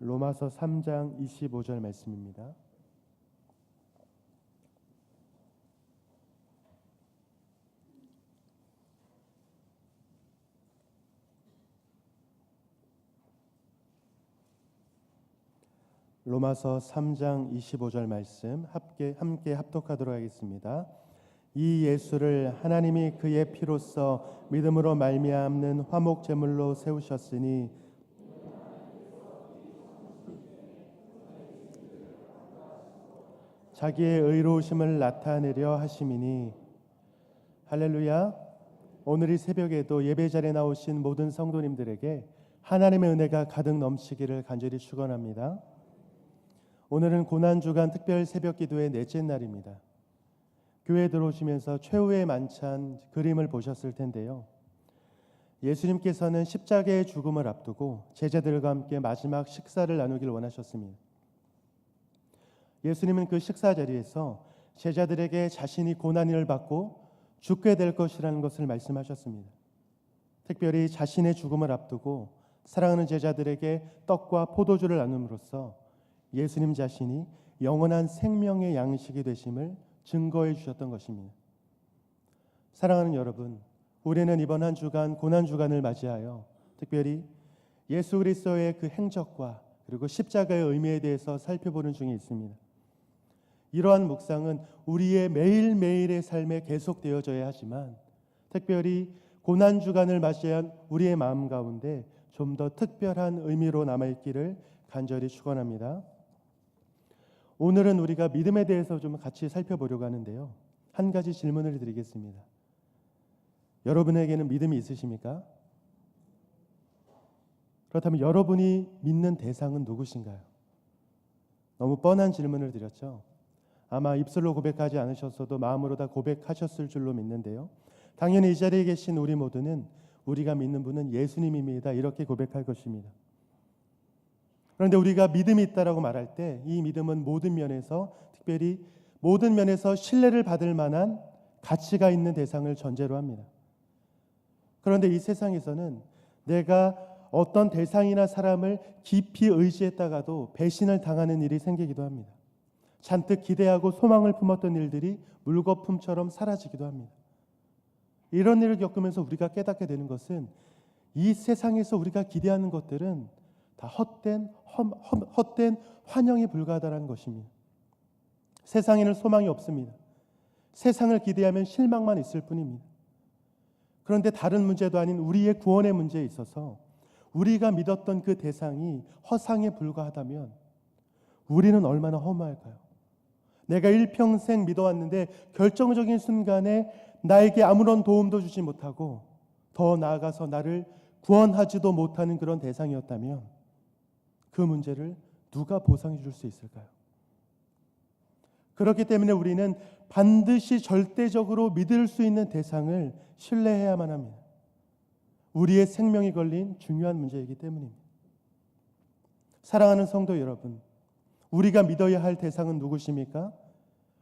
로마서 3장 25절 말씀입니다. 로마서 3장 25절 말씀 함께 합독하도록 하겠습니다. 이 예수를 하나님이 그의 피로써 믿음으로 말미암는 화목 제물로 세우셨으니 자기의 의로우심을 나타내려 하심이니. 할렐루야. 오늘 이 새벽에도 예배 자리에 나오신 모든 성도님들에게 하나님의 은혜가 가득 넘치기를 간절히 축원합니다. 오늘은 고난주간 특별 새벽기도의 넷째 날입니다. 교회에 들어오시면서 최후의 만찬 그림을 보셨을 텐데요. 예수님께서는 십자가의 죽음을 앞두고 제자들과 함께 마지막 식사를 나누길 원하셨습니다. 예수님은 그 식사 자리에서 제자들에게 자신이 고난을 받고 죽게 될 것이라는 것을 말씀하셨습니다. 특별히 자신의 죽음을 앞두고 사랑하는 제자들에게 떡과 포도주를 나눔으로써 예수님 자신이 영원한 생명의 양식이 되심을 증거해 주셨던 것입니다. 사랑하는 여러분, 우리는 이번 한 주간 고난주간을 맞이하여 특별히 예수 그리스도의 그 행적과 그리고 십자가의 의미에 대해서 살펴보는 중에 있습니다. 이러한 묵상은 우리의 매일매일의 삶에 계속되어져야 하지만 특별히 고난주간을 맞이한 우리의 마음 가운데 좀 더 특별한 의미로 남아있기를 간절히 축원합니다. 오늘은 우리가 믿음에 대해서 좀 같이 살펴보려고 하는데요. 한 가지 질문을 드리겠습니다. 여러분에게는 믿음이 있으십니까? 그렇다면 여러분이 믿는 대상은 누구신가요? 너무 뻔한 질문을 드렸죠. 아마 입술로 고백하지 않으셨어도 마음으로 다 고백하셨을 줄로 믿는데요. 당연히 이 자리에 계신 우리 모두는 우리가 믿는 분은 예수님입니다. 이렇게 고백할 것입니다. 그런데 우리가 믿음이 있다라고 말할 때 이 믿음은 모든 면에서 특별히 모든 면에서 신뢰를 받을 만한 가치가 있는 대상을 전제로 합니다. 그런데 이 세상에서는 내가 어떤 대상이나 사람을 깊이 의지했다가도 배신을 당하는 일이 생기기도 합니다. 잔뜩 기대하고 소망을 품었던 일들이 물거품처럼 사라지기도 합니다. 이런 일을 겪으면서 우리가 깨닫게 되는 것은 이 세상에서 우리가 기대하는 것들은 다 헛된 환영에 불과하다는 것입니다. 세상에는 소망이 없습니다. 세상을 기대하면 실망만 있을 뿐입니다. 그런데 다른 문제도 아닌 우리의 구원의 문제에 있어서 우리가 믿었던 그 대상이 허상에 불과하다면 우리는 얼마나 허무할까요? 내가 일평생 믿어왔는데 결정적인 순간에 나에게 아무런 도움도 주지 못하고 더 나아가서 나를 구원하지도 못하는 그런 대상이었다면 그 문제를 누가 보상해 줄 수 있을까요? 그렇기 때문에 우리는 반드시 절대적으로 믿을 수 있는 대상을 신뢰해야만 합니다. 우리의 생명이 걸린 중요한 문제이기 때문입니다. 사랑하는 성도 여러분, 우리가 믿어야 할 대상은 누구십니까?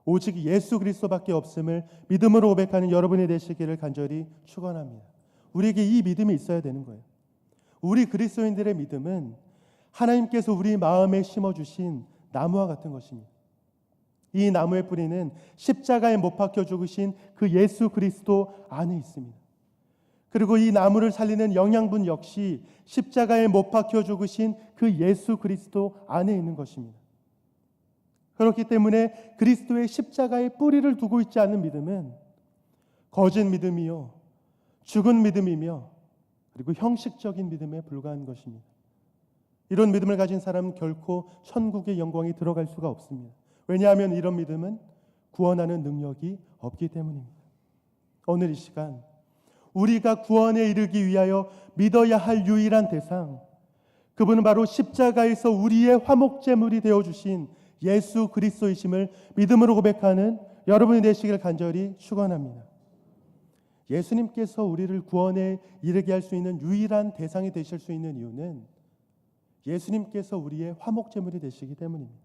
오직 예수 그리스도밖에 없음을 믿음으로 고백하는 여러분이 되시기를 간절히 축원합니다. 우리에게 이 믿음이 있어야 되는 거예요. 우리 그리스도인들의 믿음은 하나님께서 우리 마음에 심어주신 나무와 같은 것입니다. 이 나무의 뿌리는 십자가에 못 박혀 죽으신 그 예수 그리스도 안에 있습니다. 그리고 이 나무를 살리는 영양분 역시 십자가에 못 박혀 죽으신 그 예수 그리스도 안에 있는 것입니다. 그렇기 때문에 그리스도의 십자가의 뿌리를 두고 있지 않는 믿음은 거짓 믿음이요, 죽은 믿음이며 그리고 형식적인 믿음에 불과한 것입니다. 이런 믿음을 가진 사람은 결코 천국의 영광에 들어갈 수가 없습니다. 왜냐하면 이런 믿음은 구원하는 능력이 없기 때문입니다. 오늘 이 시간 우리가 구원에 이르기 위하여 믿어야 할 유일한 대상, 그분은 바로 십자가에서 우리의 화목제물이 되어주신 예수 그리스도이심을 믿음으로 고백하는 여러분이 되시길 간절히 축원합니다. 예수님께서 우리를 구원에 이르게 할 수 있는 유일한 대상이 되실 수 있는 이유는 예수님께서 우리의 화목제물이 되시기 때문입니다.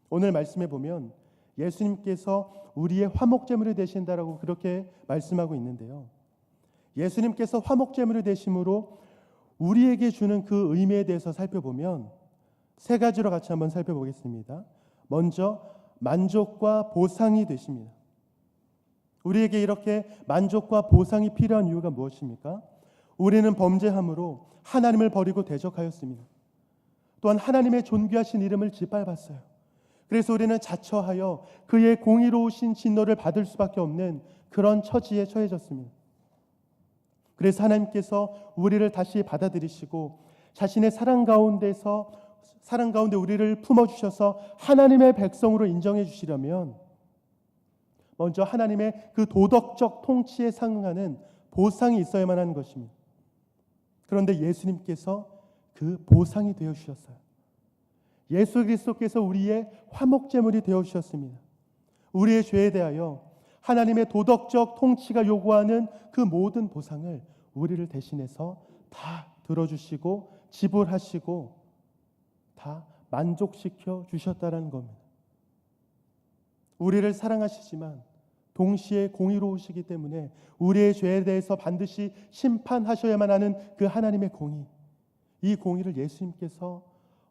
오늘 말씀에 보면 예수님께서 우리의 화목제물이 되신다라고 그렇게 말씀하고 있는데요. 예수님께서 화목제물이 되심으로 우리에게 주는 그 의미에 대해서 살펴보면 세 가지로 같이 한번 살펴보겠습니다. 먼저 만족과 보상이 되십니다. 우리에게 이렇게 만족과 보상이 필요한 이유가 무엇입니까? 우리는 범죄함으로 하나님을 버리고 대적하였습니다. 또한 하나님의 존귀하신 이름을 짓밟았어요. 그래서 우리는 자처하여 그의 공의로우신 진노를 받을 수밖에 없는 그런 처지에 처해졌습니다. 그래서 하나님께서 우리를 다시 받아들이시고 자신의 사랑 가운데 우리를 품어주셔서 하나님의 백성으로 인정해 주시려면 먼저 하나님의 그 도덕적 통치에 상응하는 보상이 있어야만 하는 것입니다. 그런데 예수님께서 그 보상이 되어 주셨어요. 예수 그리스도께서 우리의 화목제물이 되어 주셨습니다. 우리의 죄에 대하여 하나님의 도덕적 통치가 요구하는 그 모든 보상을 우리를 대신해서 다 들어주시고 지불하시고 다 만족시켜 주셨다는 겁니다. 우리를 사랑하시지만 동시에 공의로우시기 때문에 우리의 죄에 대해서 반드시 심판하셔야만 하는 그 하나님의 공의, 이 공의를 예수님께서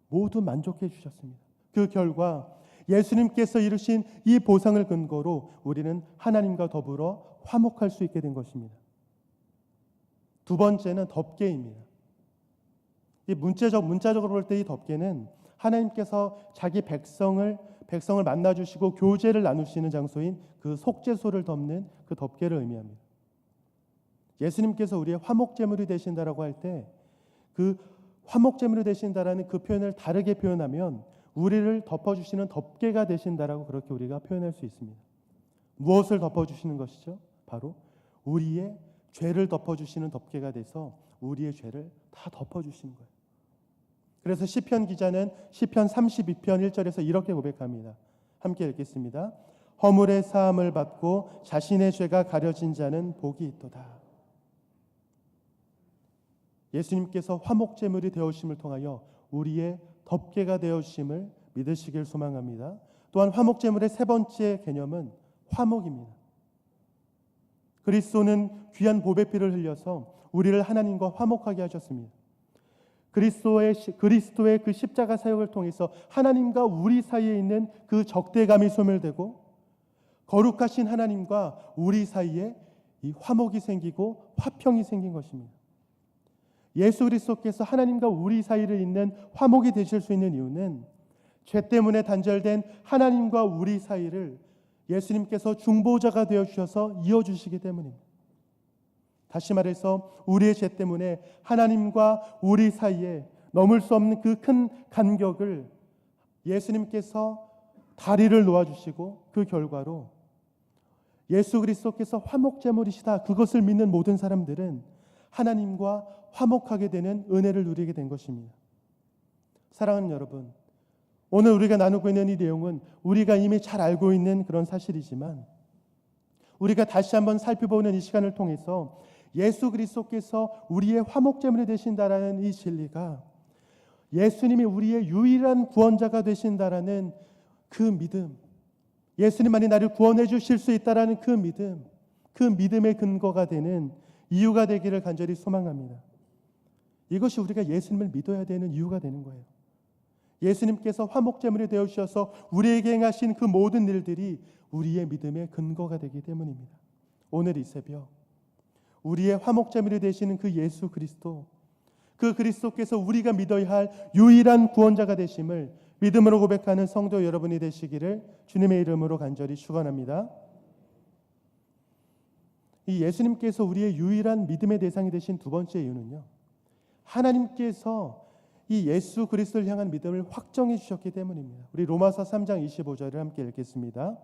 모두 만족해 주셨습니다. 그 결과 예수님께서 이루신 이 보상을 근거로 우리는 하나님과 더불어 화목할 수 있게 된 것입니다. 두 번째는 덮개입니다. 이 문자적으로 볼 때 이 덮개는 하나님께서 자기 백성을 만나주시고 교제를 나누시는 장소인 그 속죄소를 덮는 그 덮개를 의미합니다. 예수님께서 우리의 화목제물이 되신다라고 할 때 그 화목제물이 되신다라는 그 표현을 다르게 표현하면 우리를 덮어주시는 덮개가 되신다라고 그렇게 우리가 표현할 수 있습니다. 무엇을 덮어주시는 것이죠? 바로 우리의 죄를 덮어주시는 덮개가 돼서 우리의 죄를 다 덮어주시는 거예요. 그래서 시편 기자는 시편 32편 1절에서 이렇게 고백합니다. 함께 읽겠습니다. 허물의 사함을 받고 자신의 죄가 가려진 자는 복이 있도다. 예수님께서 화목제물이 되어주심을 통하여 우리의 덮개가 되어주심을 믿으시길 소망합니다. 또한 화목제물의 세 번째 개념은 화목입니다. 그리스도는 귀한 보배 피를 흘려서 우리를 하나님과 화목하게 하셨습니다. 그리스도의 그 십자가 사역을 통해서 하나님과 우리 사이에 있는 그 적대감이 소멸되고 거룩하신 하나님과 우리 사이에 이 화목이 생기고 화평이 생긴 것입니다. 예수 그리스도께서 하나님과 우리 사이를 잇는 화목이 되실 수 있는 이유는 죄 때문에 단절된 하나님과 우리 사이를 예수님께서 중보자가 되어주셔서 이어주시기 때문입니다. 다시 말해서 우리의 죄 때문에 하나님과 우리 사이에 넘을 수 없는 그 큰 간격을 예수님께서 다리를 놓아주시고 그 결과로 예수 그리스도께서 화목제물이시다, 그것을 믿는 모든 사람들은 하나님과 화목하게 되는 은혜를 누리게 된 것입니다. 사랑하는 여러분, 오늘 우리가 나누고 있는 이 내용은 우리가 이미 잘 알고 있는 그런 사실이지만 우리가 다시 한번 살펴보는 이 시간을 통해서 예수 그리스도께서 우리의 화목제물이 되신다라는 이 진리가, 예수님이 우리의 유일한 구원자가 되신다라는 그 믿음, 예수님만이 나를 구원해 주실 수 있다라는 그 믿음, 그 믿음의 근거가 되는 이유가 되기를 간절히 소망합니다. 이것이 우리가 예수님을 믿어야 되는 이유가 되는 거예요. 예수님께서 화목제물이 되어주셔서 우리에게 행하신 그 모든 일들이 우리의 믿음의 근거가 되기 때문입니다. 오늘 이 새벽 우리의 화목제물이 되시는 그 예수 그리스도, 그 그리스도께서 우리가 믿어야 할 유일한 구원자가 되심을 믿음으로 고백하는 성도 여러분이 되시기를 주님의 이름으로 간절히 축원합니다. 이 예수님께서 우리의 유일한 믿음의 대상이 되신 두 번째 이유는요, 하나님께서 이 예수 그리스도를 향한 믿음을 확정해 주셨기 때문입니다. 우리 로마서 3장 25절을 함께 읽겠습니다.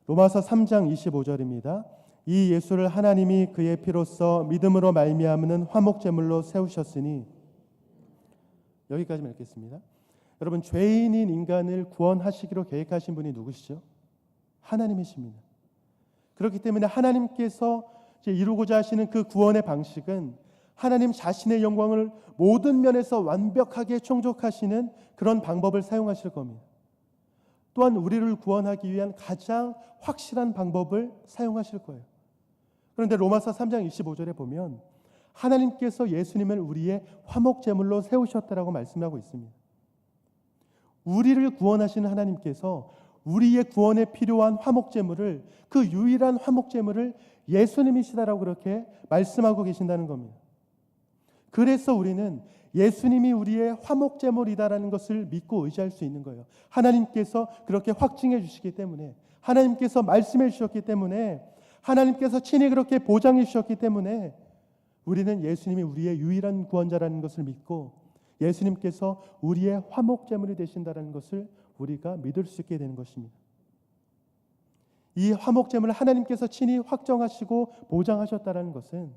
로마서 3장 25절입니다. 이 예수를 하나님이 그의 피로써 믿음으로 말미암는 화목제물로 세우셨으니, 여기까지만 읽겠습니다. 여러분, 죄인인 인간을 구원하시기로 계획하신 분이 누구시죠? 하나님이십니다. 그렇기 때문에 하나님께서 이루고자 하시는 그 구원의 방식은 하나님 자신의 영광을 모든 면에서 완벽하게 충족하시는 그런 방법을 사용하실 겁니다. 또한 우리를 구원하기 위한 가장 확실한 방법을 사용하실 거예요. 그런데 로마서 3장 25절에 보면 하나님께서 예수님을 우리의 화목제물로 세우셨다라고 말씀하고 있습니다. 우리를 구원하시는 하나님께서 우리의 구원에 필요한 화목제물을, 그 유일한 화목제물을 예수님이시다라고 그렇게 말씀하고 계신다는 겁니다. 그래서 우리는 예수님이 우리의 화목제물이다라는 것을 믿고 의지할 수 있는 거예요. 하나님께서 그렇게 확증해 주시기 때문에, 하나님께서 말씀해 주셨기 때문에, 하나님께서 친히 그렇게 보장해 주셨기 때문에 우리는 예수님이 우리의 유일한 구원자라는 것을 믿고 예수님께서 우리의 화목제물이 되신다는 것을 우리가 믿을 수 있게 되는 것입니다. 이 화목제물을 하나님께서 친히 확정하시고 보장하셨다는 것은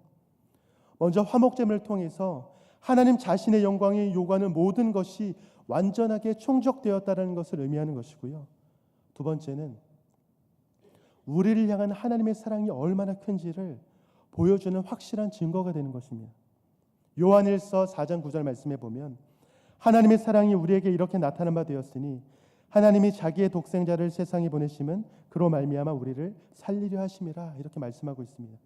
먼저 화목제물을 통해서 하나님 자신의 영광이 요구하는 모든 것이 완전하게 충족되었다는 것을 의미하는 것이고요. 두 번째는 우리를 향한 하나님의 사랑이 얼마나 큰지를 보여주는 확실한 증거가 되는 것입니다. 요한일서 4장 9절 말씀에 보면 하나님의 사랑이 우리에게 이렇게 나타난 바 되었으니 하나님이 자기의 독생자를 세상에 보내심은 그로 말미암아 우리를 살리려 하심이라, 이렇게 말씀하고 있습니다.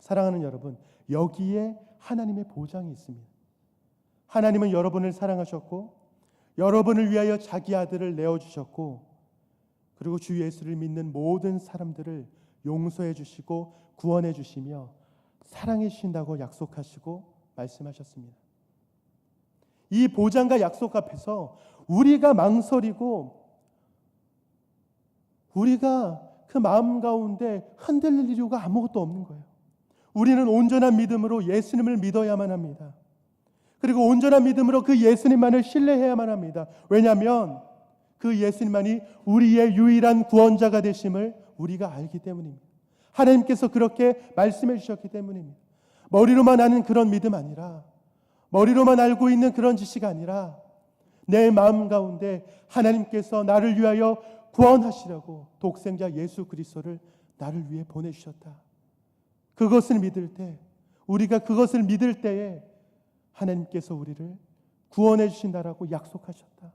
사랑하는 여러분, 여기에 하나님의 보장이 있습니다. 하나님은 여러분을 사랑하셨고 여러분을 위하여 자기 아들을 내어주셨고, 그리고 주 예수를 믿는 모든 사람들을 용서해 주시고 구원해 주시며 사랑해 주신다고 약속하시고 말씀하셨습니다. 이 보장과 약속 앞에서 우리가 망설이고 우리가 그 마음 가운데 흔들릴 이유가 아무것도 없는 거예요. 우리는 온전한 믿음으로 예수님을 믿어야만 합니다. 그리고 온전한 믿음으로 그 예수님만을 신뢰해야만 합니다. 왜냐하면 그 예수님만이 우리의 유일한 구원자가 되심을 우리가 알기 때문입니다. 하나님께서 그렇게 말씀해 주셨기 때문입니다. 머리로만 아는 그런 믿음 아니라, 머리로만 알고 있는 그런 지식 아니라 내 마음 가운데 하나님께서 나를 위하여 구원하시려고 독생자 예수 그리스도를 나를 위해 보내주셨다. 그것을 믿을 때, 우리가 그것을 믿을 때에 하나님께서 우리를 구원해 주신다라고 약속하셨다.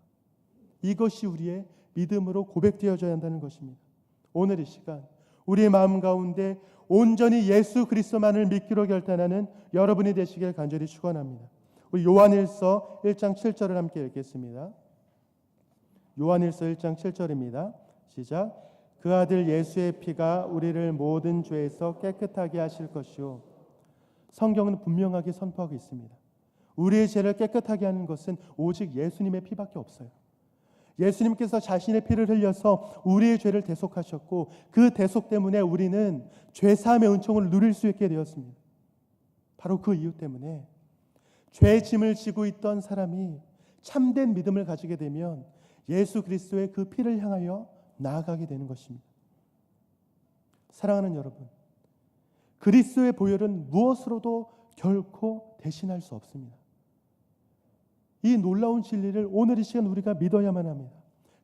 이것이 우리의 믿음으로 고백되어져야 한다는 것입니다. 오늘 이 시간 우리의 마음 가운데 온전히 예수 그리스도만을 믿기로 결단하는 여러분이 되시길 간절히 축원합니다. 우리 요한일서 1장 7절을 함께 읽겠습니다. 요한일서 1장 7절입니다. 시작. 그 아들 예수의 피가 우리를 모든 죄에서 깨끗하게 하실 것이요. 성경은 분명하게 선포하고 있습니다. 우리의 죄를 깨끗하게 하는 것은 오직 예수님의 피밖에 없어요. 예수님께서 자신의 피를 흘려서 우리의 죄를 대속하셨고, 그 대속 때문에 우리는 죄사함의 은총을 누릴 수 있게 되었습니다. 바로 그 이유 때문에 죄의 짐을 지고 있던 사람이 참된 믿음을 가지게 되면 예수 그리스도의 그 피를 향하여 나아가게 되는 것입니다. 사랑하는 여러분, 그리스도의 보혈은 무엇으로도 결코 대신할 수 없습니다. 이 놀라운 진리를 오늘 이 시간 우리가 믿어야만 합니다.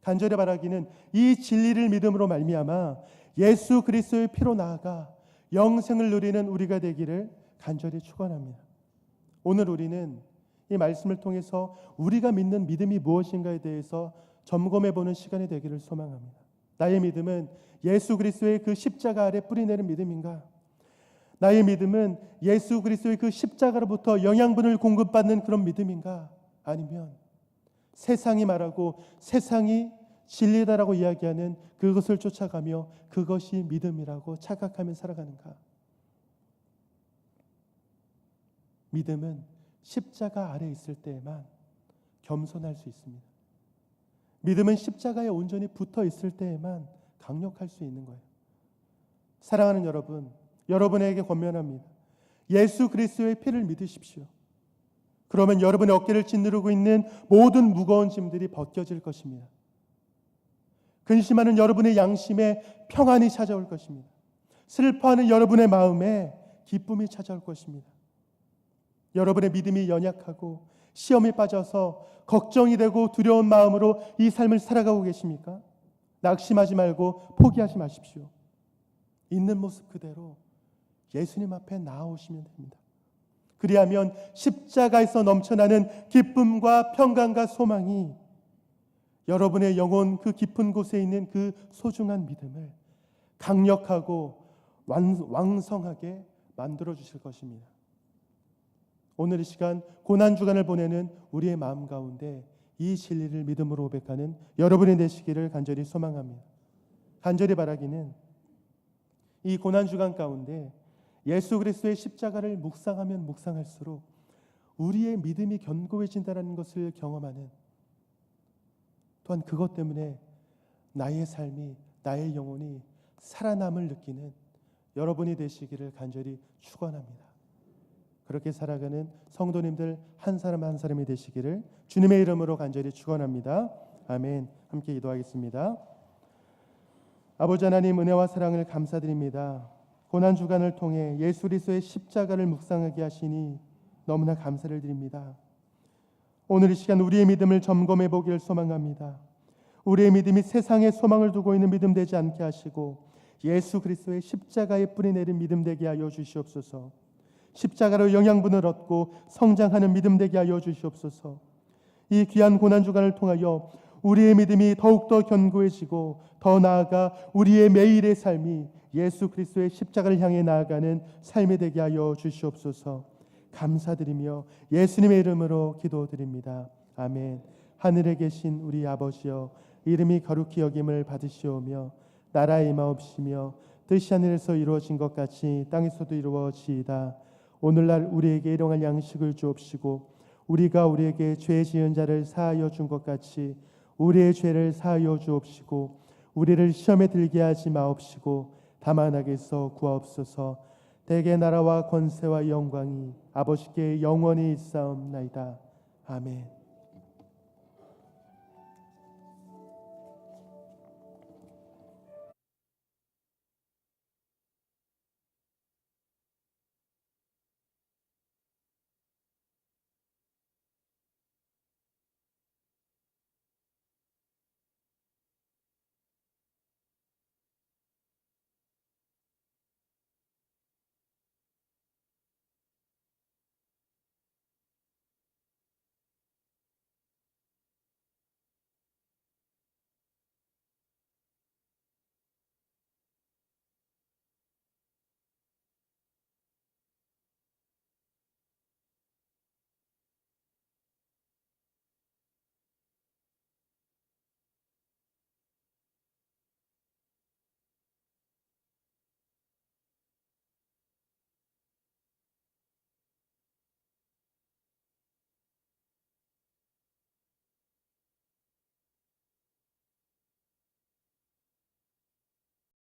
간절히 바라기는 이 진리를 믿음으로 말미암아 예수 그리스도의 피로 나아가 영생을 누리는 우리가 되기를 간절히 축원합니다. 오늘 우리는 이 말씀을 통해서 우리가 믿는 믿음이 무엇인가에 대해서 점검해 보는 시간이 되기를 소망합니다. 나의 믿음은 예수 그리스도의 그 십자가 아래 뿌리내린 믿음인가? 나의 믿음은 예수 그리스도의 그 십자가로부터 영양분을 공급받는 그런 믿음인가? 아니면 세상이 말하고 세상이 진리다라고 이야기하는 그것을 쫓아가며 그것이 믿음이라고 착각하며 살아가는가? 믿음은 십자가 아래 있을 때에만 겸손할 수 있습니다. 믿음은 십자가에 온전히 붙어 있을 때에만 강력할 수 있는 거예요. 사랑하는 여러분, 여러분에게 권면합니다. 예수 그리스도의 피를 믿으십시오. 그러면 여러분의 어깨를 짓누르고 있는 모든 무거운 짐들이 벗겨질 것입니다. 근심하는 여러분의 양심에 평안이 찾아올 것입니다. 슬퍼하는 여러분의 마음에 기쁨이 찾아올 것입니다. 여러분의 믿음이 연약하고 시험에 빠져서 걱정이 되고 두려운 마음으로 이 삶을 살아가고 계십니까? 낙심하지 말고 포기하지 마십시오. 있는 모습 그대로 예수님 앞에 나아오시면 됩니다. 그리하면 십자가에서 넘쳐나는 기쁨과 평강과 소망이 여러분의 영혼 그 깊은 곳에 있는 그 소중한 믿음을 강력하고 왕성하게 만들어 주실 것입니다. 오늘 이 시간 고난 주간을 보내는 우리의 마음 가운데 이 진리를 믿음으로 고백하는 여러분이 되시기를 간절히 소망합니다. 간절히 바라기는 이 고난 주간 가운데 예수 그리스도의 십자가를 묵상하면 묵상할수록 우리의 믿음이 견고해진다는 것을 경험하는, 또한 그것 때문에 나의 삶이, 나의 영혼이 살아남을 느끼는 여러분이 되시기를 간절히 축원합니다. 그렇게 살아가는 성도님들 한 사람 한 사람이 되시기를 주님의 이름으로 간절히 축원합니다. 아멘. 함께 기도하겠습니다. 아버지 하나님, 은혜와 사랑을 감사드립니다. 고난 주간을 통해 예수 그리스도의 십자가를 묵상하게 하시니 너무나 감사를 드립니다. 오늘 이 시간 우리의 믿음을 점검해 보기를 소망합니다. 우리의 믿음이 세상에 소망을 두고 있는 믿음 되지 않게 하시고 예수 그리스도의 십자가에 뿌리 내린 믿음 되게 하여 주시옵소서. 십자가로 영양분을 얻고 성장하는 믿음 되게 하여 주시옵소서. 이 귀한 고난 주간을 통하여 우리의 믿음이 더욱더 견고해지고 더 나아가 우리의 매일의 삶이 예수 그리스도의 십자가를 향해 나아가는 삶이 되게 하여 주시옵소서. 감사드리며 예수님의 이름으로 기도드립니다. 아멘. 하늘에 계신 우리 아버지여, 이름이 거룩히 여김을 받으시오며 나라의 임하옵시며 뜻이 하늘에서 이루어진 것 같이 땅에서도 이루어지이다. 오늘날 우리에게 일용할 양식을 주옵시고 우리가 우리에게 죄 지은 자를 사하여 준 것 같이 우리의 죄를 사하여 주옵시고 우리를 시험에 들게 하지 마옵시고 다만 악에서 구하옵소서. 대개 나라와 권세와 영광이 아버지께 영원히 있사옵나이다. 아멘.